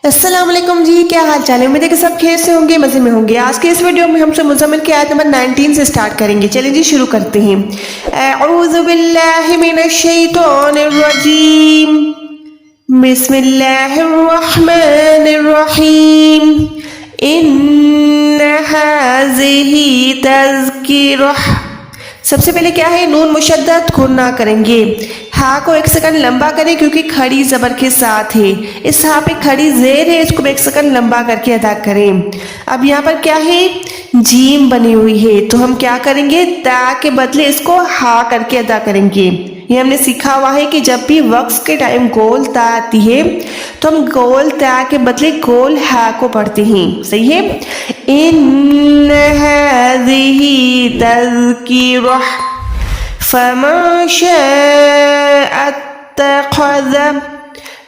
السلام علیکم جی، کیا حال چال ہے؟ امید ہے کہ سب خیر سے ہوں گے، مزے میں ہوں گے۔ آج کے اس ویڈیو میں ہم سے مزمل کی آیت نمبر 19 سے سٹارٹ کریں گے۔ چلیں جی شروع کرتے ہیں۔ اعوذ باللہ من الشیطان الرجیم، بسم اللہ الرحمن الرحیم۔ ان هذه تذکرہ، سب سے پہلے کیا ہے؟ نون مشدد گنا کریں گے۔ ہا کو ایک سیکنڈ لمبا کریں کیونکہ کھڑی زبر کے ساتھ ہے۔ اس ہا پہ کھڑی زیر ہے، اس کو ایک سیکنڈ لمبا کر کے ادا کریں۔ اب یہاں پر کیا ہے؟ جیم بنی ہوئی ہے، تو ہم کیا کریں گے؟ تا کے بدلے اس کو ہا کر کے ادا کریں گے۔ یہ ہم نے سیکھا ہوا ہے کہ جب بھی وقف کے ٹائم گول تا آتی ہے تو ہم گول تا کے بدلے گول ہا کو پڑھتے ہیں، صحیح ہے؟ ان هذه تذکرہ فمن شاء اتخذ،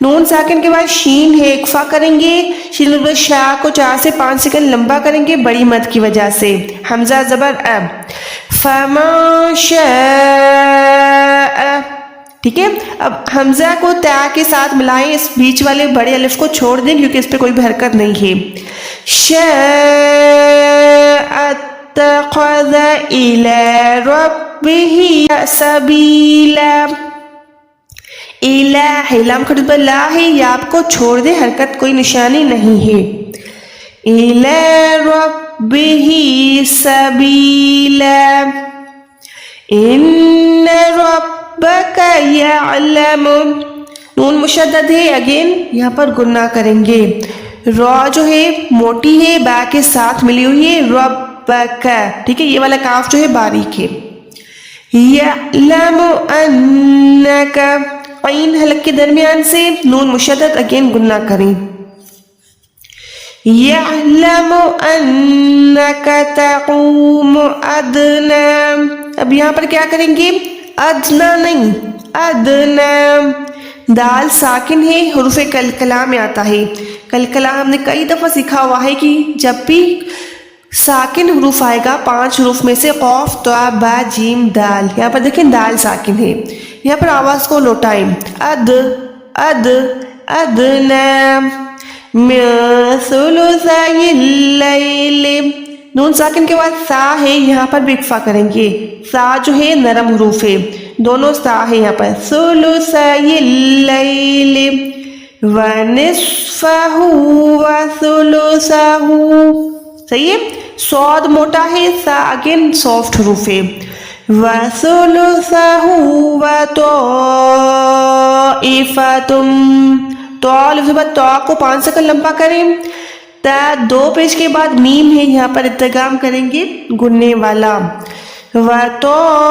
نون ساکن کے بعد شین ہے، اکفا کریں گے۔ شین کے بعد شاہ کو 4 سے 5 سیکنڈ لمبا کریں گے بڑی مد کی وجہ سے۔ حمزہ زبر اب، فمن شاء، ٹھیک ہے؟ اب حمزہ کو تا کے ساتھ ملائیں، اس بیچ والے بڑے الف کو چھوڑ دیں کیونکہ اس پہ کوئی بھی حرکت نہیں ہے۔ شاء اتخذ الی ربہ سبیلا، الہ لام کھڑی پر لا ہے، یہ آپ کو چھوڑ دے، حرکت کوئی نشانی نہیں ہے۔ الی ربہ سبیلا، ان ربک یعلم، نون مشدد ہے، اگین یہاں پر گنا کریں گے۔ را جو ہے موٹی ہے، با کے ساتھ ملی ہوئی ہے، ربک، ٹھیک ہے؟ یہ والا کاف جو ہے باریک ہے۔ یعلم انک، عین حلق کے درمیان سے نون مشدد، اگین گنا کریں۔ یعلم انک تقوم ادنی، اب یہاں پر کیا کریں گے؟ ادنا نہیں، ادنا، دال ساکن ہے، حروف کلکلا میں آتا ہے۔ کلکلا ہم نے کئی دفعہ سیکھا ہوا ہے کہ جب بھی ساکن حروف آئے گا 5 حروف میں سے قاف، طا، با، جیم، دال، یہاں پر دیکھیں دال ساکن ہے، یہاں پر آواز کو لوٹائیں۔ اد، اد، ادنا من ثلثی اللیل، نون ساکن کے بعد سا ہے، یہاں پر بھی اکفا کریں گے۔ سا جو ہے نرم حروف ہے، دونوں سا ہے یہاں پر۔ ثلثی اللیل ونصفہ وثلثہ، صحیح ہے؟ صاد موٹا ہے، سا اگین سافٹ حروف ہے۔ وثلثہ وطائفۃ، تو تو کو 5 سیکنڈ لمبا کریں۔ تا 2 پیش کے بعد میم ہے، یہاں پر ادغام کریں گے گننے والا۔ وطائفۃ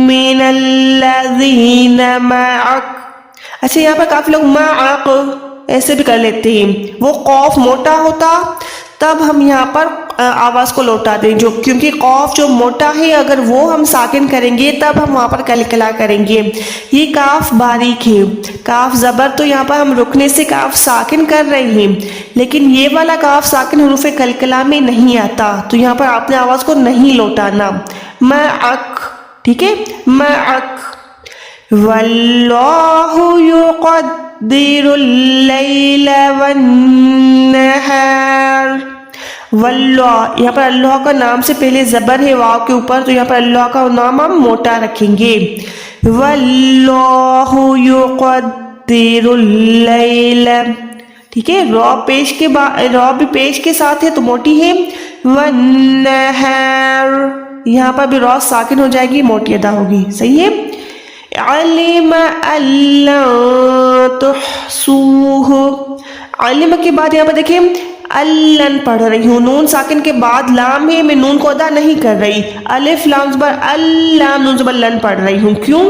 من الذین معک، اچھا یہاں پر کافی لوگ معک ایسے بھی کر لیتے ہیں، وہ قاف موٹا ہوتا تب ہم یہاں پر آواز کو لوٹا دیں، جو کیونکہ قاف جو موٹا ہے اگر وہ ہم ساکن کریں گے تب ہم وہاں پر کلکلا کریں گے۔ یہ کاف باریک ہے، کاف زبر تو یہاں پر ہم رکنے سے کاف ساکن کر رہے ہیں، لیکن یہ والا کاف ساکن حروف کلکلا میں نہیں آتا، تو یہاں پر آپ نے آواز کو نہیں لوٹانا۔ معک، ٹھیک ہے؟ معک، واللہ یقدر اللیل والنہار، واللہ، یہاں پر اللہ کا نام سے پہلے زبر ہے واو کے اوپر، تو یہاں پر اللہ کا نام ہم موٹا رکھیں گے۔ واللہ یقدر اللیل، ٹھیک ہے؟ را پیش کے بعد، را بھی پیش کے ساتھ ہے تو موٹی ہے۔ والنہار، یہاں پر بھی را ساکن ہو جائے گی، موٹی ادا ہوگی، صحیح ہے؟ علم ان لن تحصوہ، علم کے بعد یہاں پر دیکھیں الن پڑھ رہی ہوں، نون ساکن کے بعد لام ہے، میں نون کو ادا نہیں کر رہی، الف لام زبر اللام، نون زبر لن پڑھ رہی ہوں۔ کیوں؟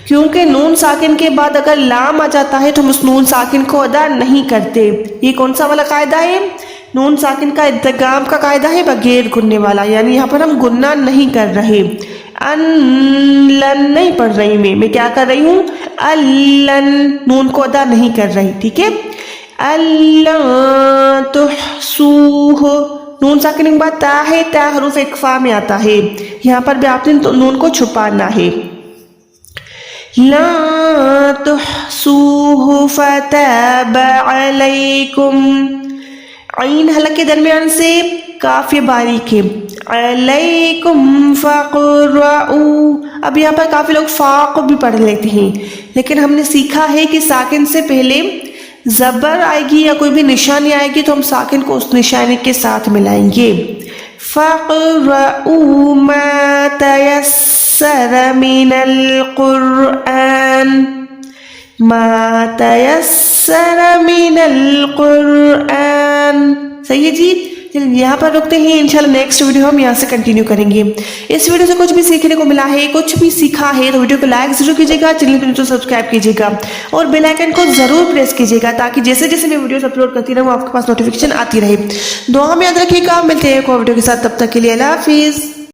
کیونکہ نون ساکن کے بعد اگر لام آ جاتا ہے تو ہم اس نون ساکن کو ادا نہیں کرتے۔ یہ کون سا والا قاعدہ ہے؟ نون ساکن کا ادغام کا قاعدہ ہے بغیر گننے والا، یعنی یہاں پر ہم گننا نہیں کر رہے۔ ان لن نہیں پڑھ رہی میں کیا کر رہی ہوں؟ الن، نون کو ادا نہیں کر رہی، ٹھیک ہے؟ الن تحصوہ، نون ساکن کے بعد تا ہے، تا حروف اکفا میں آتا ہے، یہاں پر بھی آپ نے نون کو چھپانا ہے۔ لا تحصوه فتاب علیکم. عین حلق کے درمیان سے کاف یہ باریک ہے. علیکم فقرؤوا. اب یہاں پر کافی لوگ فا کو بھی پڑھ لیتے ہیں، لیکن ہم نے سیکھا ہے کہ ساکن سے پہلے زبر آئے گی یا کوئی بھی نشانی آئے گی تو ہم ساکن کو اس نشانی کے ساتھ ملائیں گے. فَقْرَؤُوا مَا تَيَسَّرَ مِنَ الْقُرْآنِ. مَا تَيَسَّرَ مِنَ الْقُرْآنِ. صحیح ہے جی. یہاں پر رکتے ہیں، انشاءاللہ نیکسٹ ویڈیو ہم یہاں سے کنٹینیو کریں گے. اس ویڈیو سے کچھ بھی سیکھنے کو ملا ہے، کچھ بھی سیکھا ہے تو ویڈیو کو لائک ضرور کیجیے گا، چینل کو سبسکرائب کیجیے گا اور بیل آئیکن کو ضرور پریس کیجیے گا تاکہ جیسے جیسے میں ویڈیوز اپلوڈ کرتی رہوں آپ کے پاس نوٹیفیکیشن آتی رہے. دعا میں یاد رکھیے گا. ملتے ہیں ایک اور ویڈیو کے ساتھ، تب تک کے لیے اللہ حافظ.